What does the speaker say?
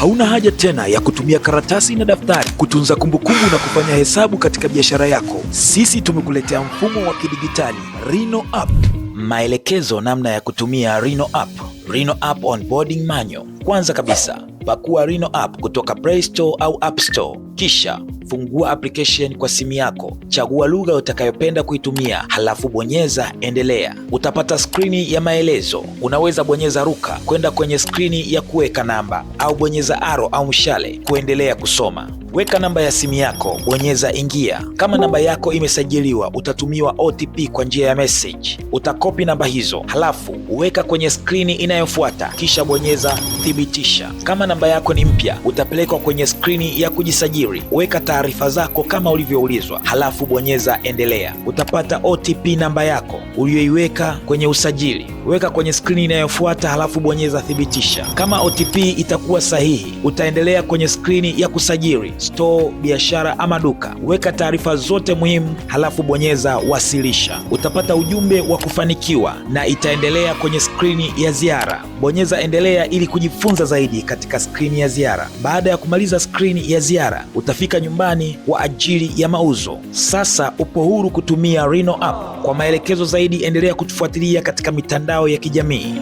Hauna haja tena ya kutumia karatasi na daftari kutunza kumbukumbu na kufanya hesabu katika biashara yako. Sisi tumekuletea mfumo wa kidigitali Rhino App. Maelekezo namna ya kutumia Rhino App. Rhino App onboarding manual. Kwanza kabisa, pakua Rhino App kutoka Play Store au App Store. Kisha fungua application kwa simu yako, chagua lugha utakayopenda kuitumia, halafu bonyeza endelea. Utapata skrini ya maelezo. Unaweza bonyeza ruka kwenda kwenye skrini ya kuweka namba, au bonyeza arrow au mshale kuendelea kusoma. Weka namba ya simu yako, bonyeza ingia. Kama namba yako imesajiliwa, utatumiwa OTP kwa njia ya message. Utakopi namba hizo, halafu uweka kwenye skrini inayofuata, kisha bonyeza thibitisha. Kama namba yako ni mpya, utapelekwa kwenye skrini ya kujisajili. Weka taarifa zako kama ulivyoulizwa, halafu bonyeza endelea. Utapata OTP namba yako uliyoiweka kwenye usajili. Weka kwenye skrini inayofuata, halafu bonyeza thibitisha. Kama OTP itakuwa sahihi, utaendelea kwenye skrini ya kusajili, store, biashara ama duka. Weka taarifa zote muhimu, halafu bonyeza wasilisha. Utapata ujumbe wa kufanikiwa na itaendelea kwenye skrini ya ziara. Bonyeza endelea ili kujifunza zaidi katika skrini ya ziara. Baada ya kumaliza skrini ya ziara, utafika nyumbani kwa ajili ya mauzo. Sasa upo huru kutumia Rhino App. Kwa maelekezo zaidi, endelea kutufuatilia katika mitandao ya kijamii.